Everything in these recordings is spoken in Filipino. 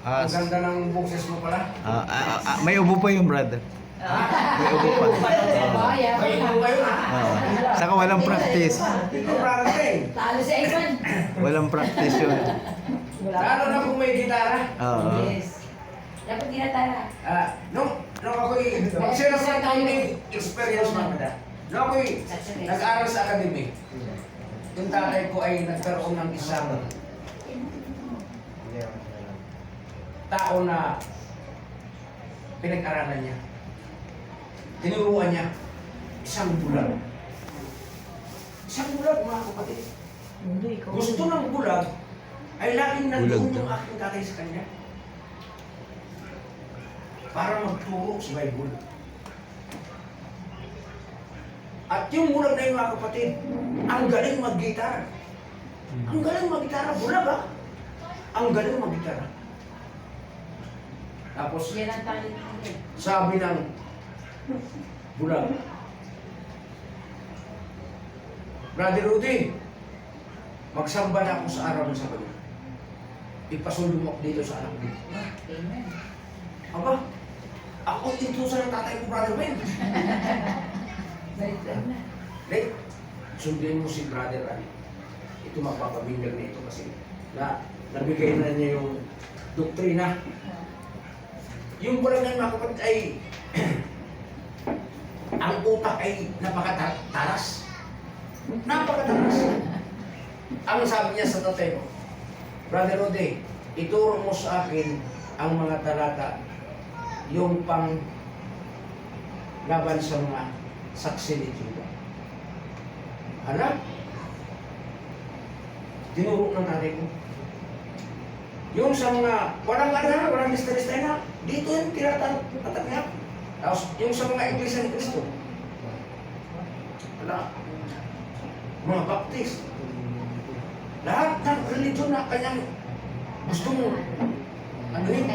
Ah, Ang ganda ng boses mo pala. may ubo pa yung brother. May ubo pa. May ibo kayo na. Saka walang practice. Ikaw parating. Talo si Ivan. Walang practice yun. Lalo na kung may gitara. Oo. Yes. Dapat ginatara. Nung ako'y, mag-share sa training experience mga nung ako'y nag-aral sa academy, yung tatay ko ay nagkaroon ng isang tao na pinag-aralan niya. Tinuruan niya isang bulag. Isang bulag mga kapatid. Gusto ng bulag ay laging nandoon yung aking tatay sa kanya para magturo sa Bible. At yung bulag na yun mga kapatid, ang galing mag-gitara. Ang galing mag-gitara, bulag ha? Ang galing mag-gitara. Tapos, Yan ang talent niya. sabi ng bulag, Brother Rudy, magsamba na ako sa araw ng Sabado. Ipasundo mo ako dito sa anak ko. Amen. Aba, ako intusan ng tatay ko, Brother Ben. Baliktad na. Right? Sundin mo si Brother Ali. Ito magpapabinyag na ito kasi nabigay na niya yung doktrina. Yung barangay mga kapatid ay ang utak ay napakataras. Napakataras. Ang sabi niya sa tatay ko, Brother Rode, ituro mo sa akin ang mga talata, yung pang laban sa mga saksi ni Juda. Alam? Tinuro ng nanay ko. Yung sa mga walang walang lista-lista na, dito yung tinatatag niya. Tapos yung sa mga iglesia ni Cristo, wala. Mga Baptist. Lahat ng religion na kanyang gusto mo. Ano yun?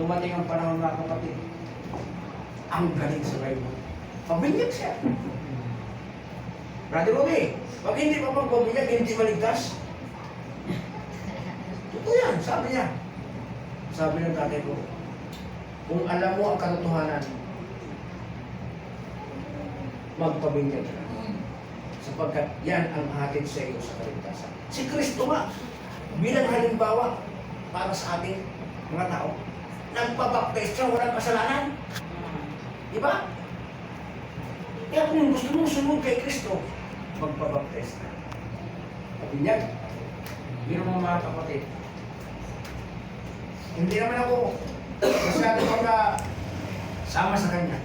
Dumating ang panahon mga kapatid. Ang galing sa Bible. Pabinyag siya. Brother Roby, pag hindi pa magpabinyag, hindi maligtas. Totoo yan, sabi niya. Sabi ng tatay ko, kung alam mo ang katotohanan, magpabinyag ka. Sapagkat yan ang hatid sa iyo sa kaligtasan. Si Kristo nga, bilang halimbawa para sa ating mga tao, nagpabaptize siya, walang kasalanan. Diba? Kaya kung gusto mong sunod kay Kristo, magpabaptize na. Pabinyag. Biro mo mga kapatid. Hindi naman ako masyado sama sa kanya.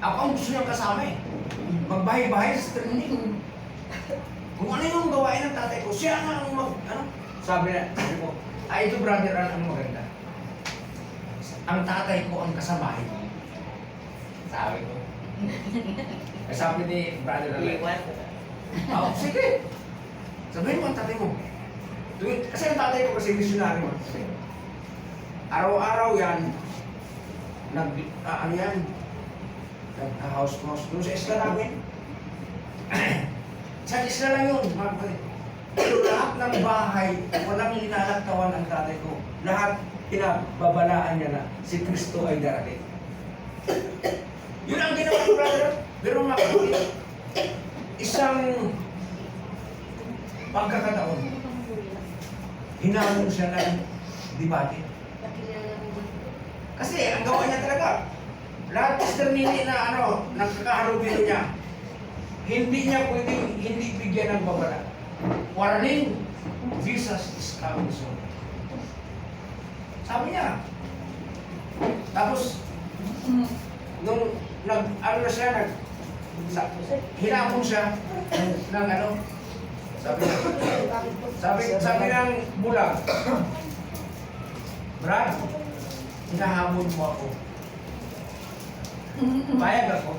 Ako ang gusto niyang kasama eh. Magbahay-bahay sa training. Kung ano yung gawain ng tatay ko, siya nga ang sabi ko, ito brother, ang maganda. Ang tatay ko ang kasamahin. Sabi ko. Sabi ni brother Alay. Oh, sige. Sabihin mo ang tatay mo. Kasi ang tatay ko kasi missionary mo. Araw-araw yan, nag-house doon sa isla namin. Sa isla lang yun, mga kapatid. Pero lahat ng bahay, walang linalaktawan ang tatay ko. Lahat pinababalaan niya na si Kristo ay darating. Yun ang ginawa ko, brother. Pero mga kapatid, isang pagkakataon, hinamon siya ng debate. Kasi ang gawa niya talaga, lahat exterminate na nagkakaharubilo niya, hindi niya pwedeng hindi bigyan ng babala. Warning, Jesus is coming soon. Sabi niya. Tapos, nung hinamon siya ng sabi ng bulag, Brad, hinahamon mo ako. Bayag ako.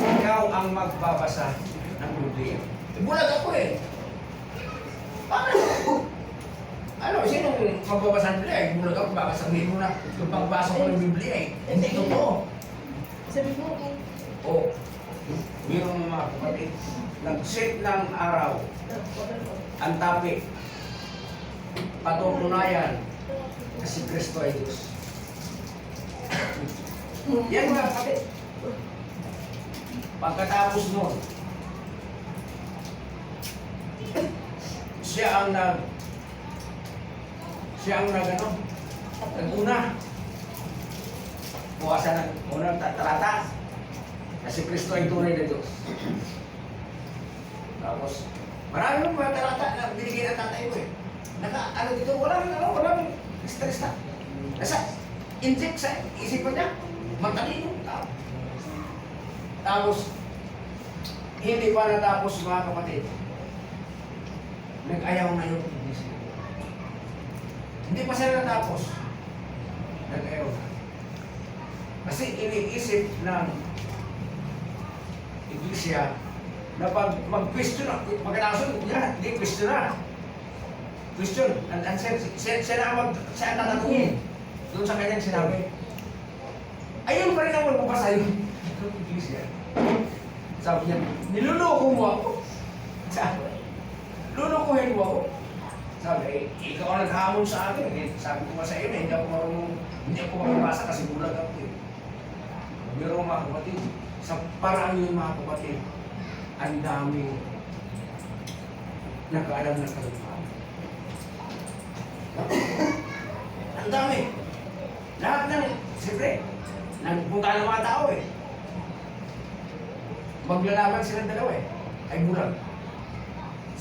Ikaw ang magbabasa ng Biblia. Bulag ako eh. Paano? Sinong magbabasa ng Biblia? Bulag ako, baka sabihin mo na yung pagbasa ko ng Biblia eh. Hindi totoo. Sabi mo, O, mayroong mga kapatid, nag-set ng araw, ang topic, patutunayan na si Kristo ay Diyos. Yan mga kapatid. Pagkatapos nun, siya ang nag-una. Buwasan ng unang talata na si Kristo ay tunay na Diyos. Tapos, marami ng mga talata na binigay ng tatay ko eh. Ano dito, walang stress na. Nasa, inject sa isipan niya. Matalino. Tapos, hindi pa natapos mga kapatid. Nag-ayaw na yung iglesia. Hindi pa sila natapos. Nag-ayaw na. Kasi iniisip ng iglesia na pag mag-question na, pagkatapos yan, hindi question na. Question, and siya na tatanungin doon sa kanyang sinabi. Ayun pa rin ang magbabasa yun. Iglesia. Sabi niya, niluloko mo ako. Sabi, lulukuhin mo ako. Sabi, ikaw ang naghamon sa akin. Sabi ko nga sa iyo, hindi ako makabasa kasi bulag ako eh. Pero mga kapatid, sa paraan yun mga kapatid, ang dami nagkaalam na kalupaan. Ang dami. Lahat ng, siyempre, nagpunta ng mga tao eh. Maglalaban silang dalawa eh, ay bulag.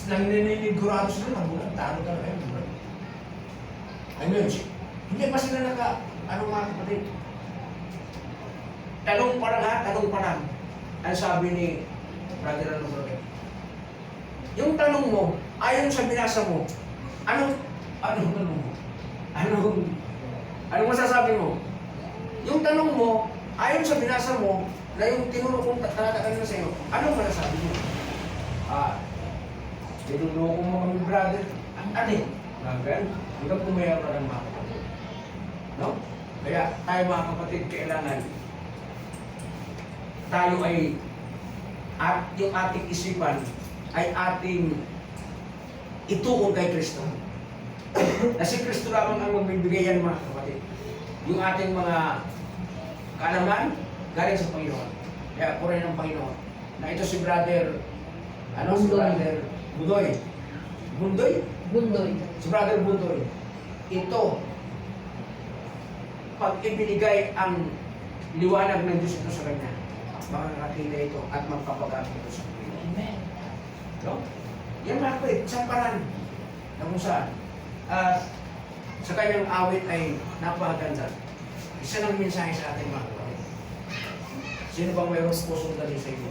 Nang nininigurado sila ng bulag, talo talaga yung bulag. Ayun, hindi pa sila mga kapatid. Tanong pa lang ha, tanong pa lang. Ang sabi ni Brother Alonso, yung tanong mo, ayon sa binasa mo, anong masasabi mo? Yung tanong mo, ayon sa binasa mo, na yung tinuro kong talata kanina sa iyo, anong masasabi mo? Tinuloko mo kami, brother. Ano eh? Hanggang pumayaw na ng mga kapatid. No? Kaya tayo mga kapatid, kailangan tayo ay at yung ating isipan ay ating itukol kay Kristo. Na si Kristo lamang ang magbibigay yan mga kapatid. Yung ating mga kaalaman galing sa Panginoon. Kaya purihin ng Panginoon. Na ito si brother, si brother Bundoy. Si brother Bundoy. Ito, pag ibinigay ang liwanag ng Diyos ito sa kanya, makakakita ito at magpapagamit ito sa Panginoon. Amen. No? Yan mga kapatid, isang paraan na kung saan. Sa kanyang awit ay napakaganda. Isa ng mensahe sa ating mga kapatid. Sino bang mayroong pusong dali sa iyo?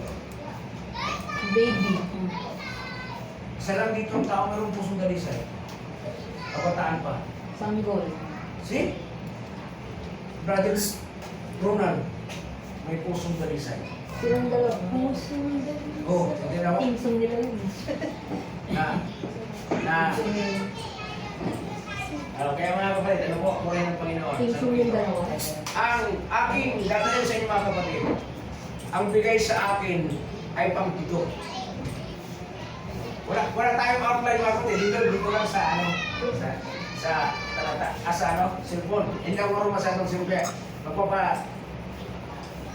Baby. Isa lang dito ang tao mayroong pusong dali sa iyo. Kabataan pa. Sanggol. Si Brothers Ronald, may pusong dali sa iyo. Silang dalawa. Pusong dalawa. Oh, hindi na ako. Tinsong nila yun. Kaya mga kapatid, ano po, purihin ng Panginoon. Tinsong yung dalawa. Ang aking dadalhin sa inyo mga kapatid, ang bigay sa akin ay pangpito. Wala tayong outline mga kapatid, dito lang sa talata, cellphone. Hindi ako marunong masyadong simple.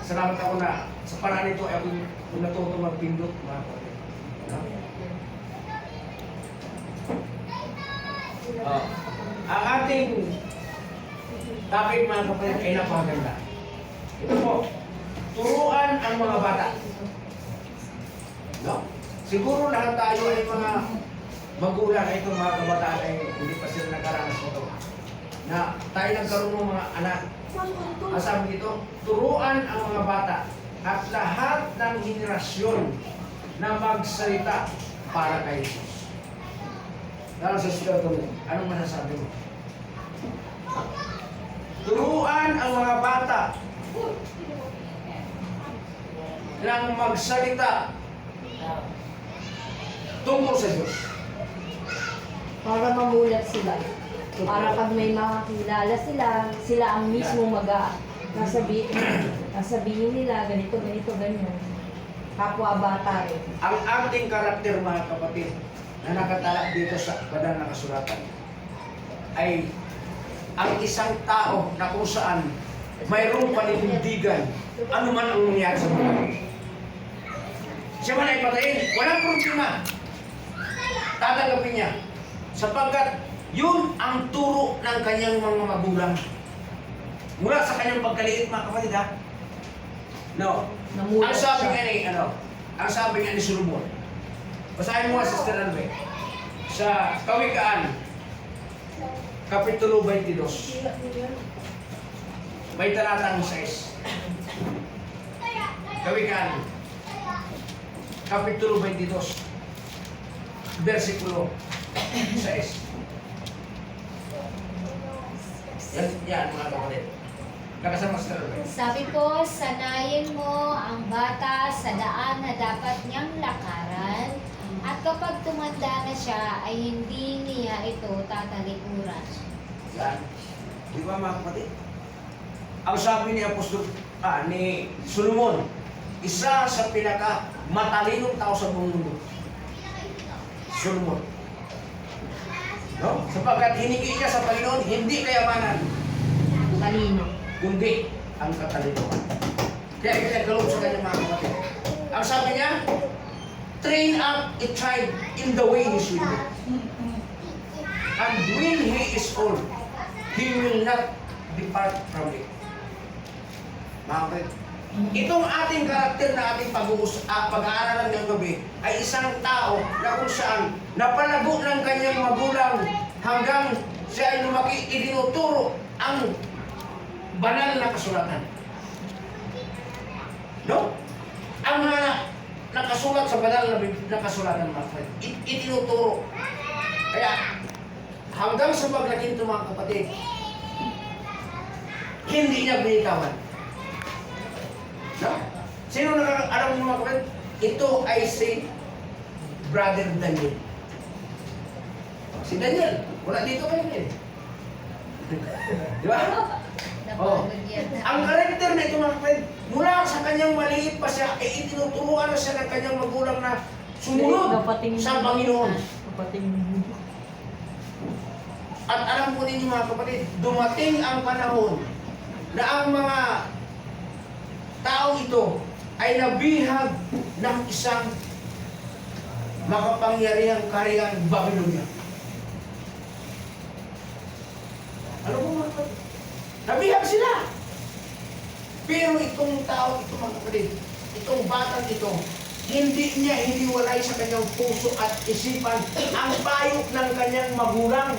Salamat ako na sa paraan nito ay ako natuto magpindot mga kapatid. Ang ating topic mga kapatid ay napakaganda. Ito po, turuan ang mga bata. No? Siguro lahat tayo ay mga magulang ay itong mga kabataan ay hindi pa sila nakaranas nito. Na tayo nagkaroon ng mga anak. Ang sabi dito, turuan ang mga bata at lahat ng henerasyon na magsalita para kay Jesus. Dahil sa sila ito, anong masasabi mo? Turuan ang mga bata ng magsalita tungkol sa Diyos. Para mamulat sila. Para pag may makakilala sila ang mismo nasabihin nila, ganito, ganyan. Kapwa bata rin. Ang ating karakter mga kapatid na nakatala dito sa banal na kasulatan ay ang isang tao na kung saan mayroong paninindigan, ano man ang nangyari sa buhay. Siya man ay patayin, walang problema. Tatanggapin niya. Sapagkat yun ang turo ng kanyang mga magulang. Mula sa kanyang pagkaliit, mga kapatid, ha? No. Namulat Ang sabi siya. nga ni, ang sabi nga ni Solomon. Basahin mo nga, Sister Alve. Sa Kawikaan, Kapitulo 22. May talatang 6. Kawikaan, Kapitulo 22. Versikulo 6. Yan, mga kapatid. Nakasama sa Alve. Sabi ko, sanayin mo ang bata sa daan na dapat niyang lakaran at kapag tumanda na siya ay hindi niya ito tatalikuran. Yan. Di ba, mga kapatid? Ang sabi ni Apostol, ni Solomon, isa sa pinaka matalinong tao sa buong mundo. Solomon. No? Sapagkat hiningi niya sa Panginoon, hindi kayamanan, Talino. kundi ang katalinuhan. Kaya pinagkaloob sa kanya, mga kapatid. Ang sabi niya, train up a child in the way he should go. And when he is old, he will not depart from it. Mga kapatid, itong ating karakter na ating pag-aaralan ngayong gabi ay isang tao na kung saan napalago ng kanyang magulang hanggang siya ay lumaki, itinuturo ang banal na kasulatan. No? Ang nakasulat sa banal na kasulatan, mga kapatid, itinuturo. Kaya, hanggang sa paglaki nito, mga kapatid, hindi niya binitawan. No? Sino alam mo, mga kapatid? Ito ay si Brother Daniel. Si Daniel, wala dito kayo eh. Di ba? Oh. Napagod yan. Ang karakter na ito, mga kapatid, mula sa kanyang maliit pa siya, ay itinuturuan na siya ng kanyang magulang na sumunod sa Panginoon. At alam po ninyo, mga kapatid, dumating ang panahon na ang mga tao ito ay nabihag ng isang makapangyarihang kaharian Babylonia. Ano po, mga kapatid? Nabihag sila. Pero itong tao, ito, mga kapatid, itong batang ito, hindi niya hiniwalay sa kanyang puso at isipan ang payo ng kanyang magulang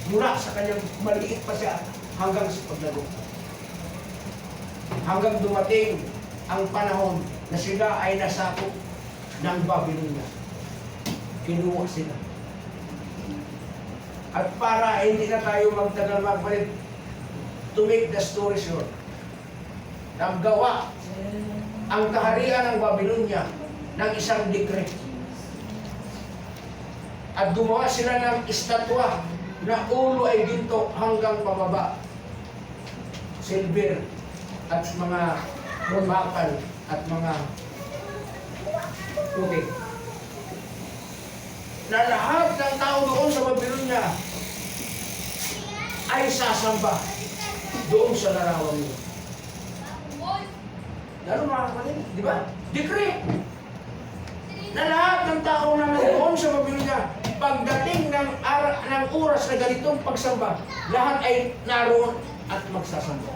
mula sa kanyang maliit pa siya hanggang sa paglago. Hanggang dumating ang panahon na sila ay nasakop ng Babylonia. Kinuha sila. At para hindi na tayo magtagal, mga kapatid, to make the story short, naggawa ang kaharian ng Babylonia ng isang decree. At gumawa sila ng estatwa na ulo ay ginto hanggang pababa. Silver at mga bakal at mga putik. Na lahat ng tao doon sa Babylonia ay sasamba doon sa larawan niyo. Lalo, mga kapatid, di ba? Decree! Na lahat ng tao na nandoon sa Babylonia, pagdating ng oras na ganitong pagsamba, lahat ay naroon at magsasamba.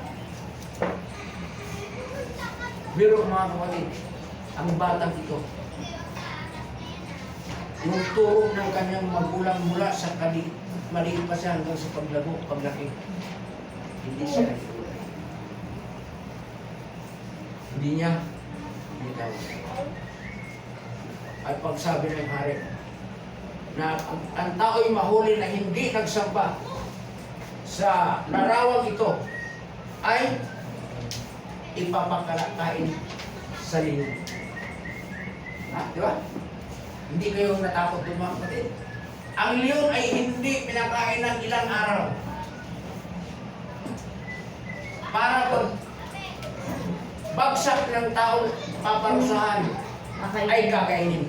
Pero, mga kapatid, ang batang ito, yung turo ng kanyang magulang mula sa maliit pa siya hanggang sa paglago, paglaki, hindi siya nagturo. Hindi niya bitaw. At pagsabi ng hari na ang tao'y mahuli na hindi nagsamba sa larawang ito ay ipapakalakain sa leon. Di ba? Hindi kayo natakot doon, mga kapatid. Ang leon ay hindi pinakain ng ilang araw. Para pag bagsak ng taong paparusahan ay kakainin.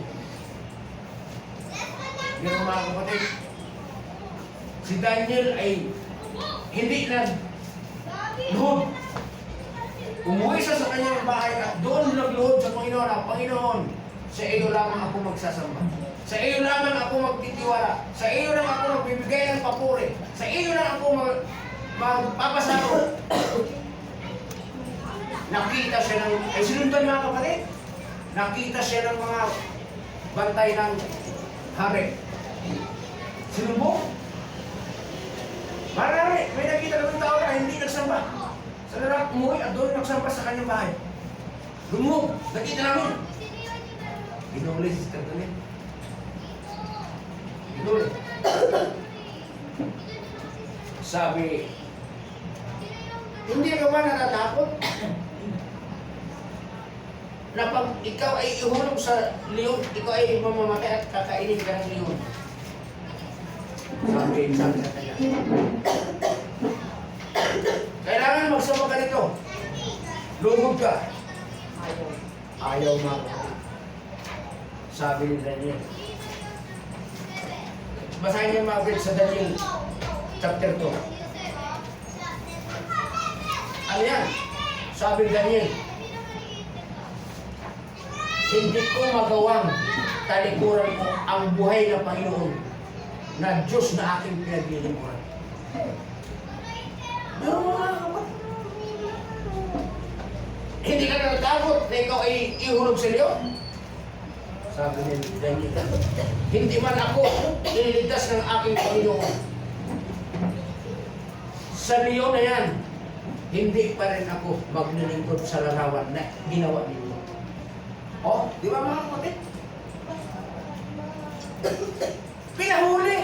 Pero, mga kapatid, si Daniel ay hindi nagluhod. Umuwi siya sa kanyang bahay at doon nagluhod sa Panginoon. Ang Panginoon, sa iyo lamang ako magsasamba. Sa iyo lamang ako magtitiwala. Sa iyo lang ako magbibigay ng papuri. Sa iyo lang ako magpapasaro. Nakita siya ng, ay sinundan mga kapatid, nakita siya ng mga bantay ng hari. Sinubok. Marami, may nakita ng tao na hindi nagsamba. Sa lahat umuwi at doon nagsamba sa kanyang bahay. Lumog, nakita namin. Ginuli si Sister Daniel. Ginuli. Sabi, hindi ka ba natatakot na pag ikaw ay ihulog sa leon, ikaw ay mamamatay at kakainin ka ng leon? Sabi sa kanya, kailangan magsama ka nito. Lugod ka. Ayaw nga. Sabi ni Daniel. Basahin niyo mga friends sa Daniel chapter 2. Ano yan? Sabi ni Daniel, hindi ko magawang talikuran ko ang buhay ng Panginoon na Diyos na aking pinaglilingkuran. Pero mga kapatid, hindi ka natatakot na ikaw ay ihulog sa leon? Sabi ni Daniel, hindi man ako ililigtas ng aking Panginoon. Sa leon na yan, hindi pa rin ako maglilingkod sa larawan na ginawa ninyo. Oh, di ba mga kapatid? Pinahuli!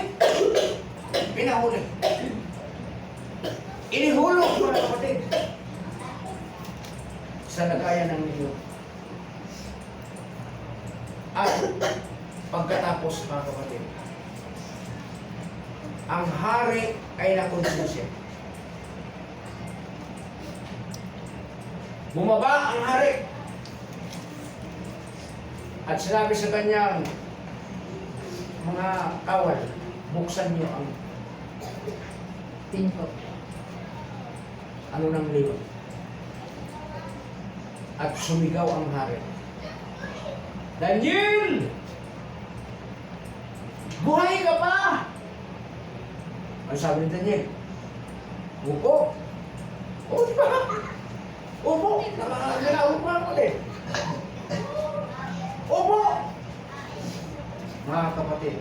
Pinahuli. Inihulog mga kapatid sa lagayan ng leon. At pagkatapos mga kapatid, ang hari ay nakonsensya. Bumaba ang hari at sinabi sa kanyang mga kawal, buksan niyo ang Pinto. ano ng leon. At sumigaw ang hari, Daniel! Buhay ka pa! Ano sabi ni Daniel? Upo! O, di ba? Upo! Nakakagalaw pa ako eh. Upo! Mga kapatid,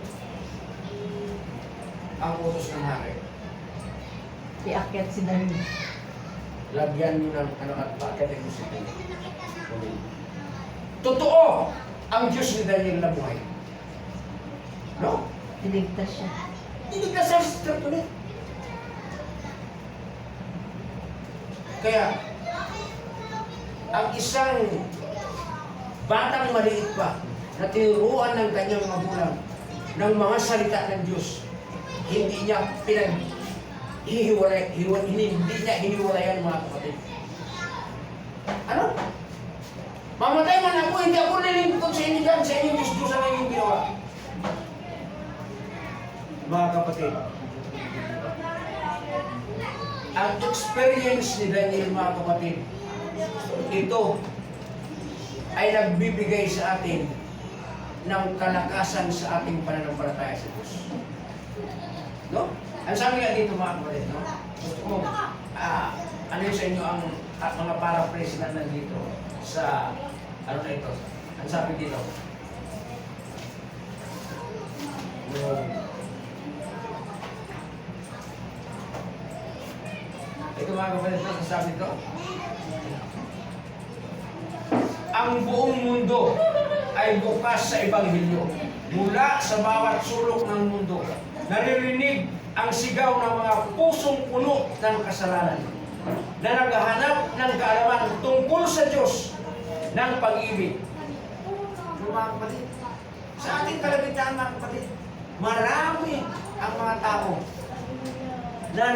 ang utos ng hari, Iakyat si Daniel. lagyan niyo ng ano at bakit ay gusto niyo. Totoo ang Diyos ni Daniel na buhay. No? Iligtas siya. Hindi ka sa sister ulit. Kaya, ang isang batang maliit pa na tinuruan ng kanyang magulang ng mga salita ng Diyos, hindi niya hindi niya hiniwalayan mga kapatid. Ano? Mamatay man ako, hindi ako nilingkod sa inyo dyan, sa inyong Diyos ang inyong ginawa. Mga kapatid, ang experience ni Daniel mga kapatid, ito ay nagbibigay sa atin ng kalakasan sa ating pananampalataya sa Diyos. No? Ang sabi nga dito mga kapatid, no? Kung ano yung sa inyo ang mga paraphrase na nandito sa ano na ito? Ang sabi dito, ito mga kapatid, ito ang sabi dito, ang buong mundo ay bukas sa Ebanghelyo. Mula sa bawat sulok ng mundo, naririnig ang sigaw ng mga pusong puno ng kasalanan na naghahanap ng kaalaman tungkol sa Diyos ng pag-ibig. Mga kapatid, sa ating kalagitnaan mga kapatid, marami ang mga tao na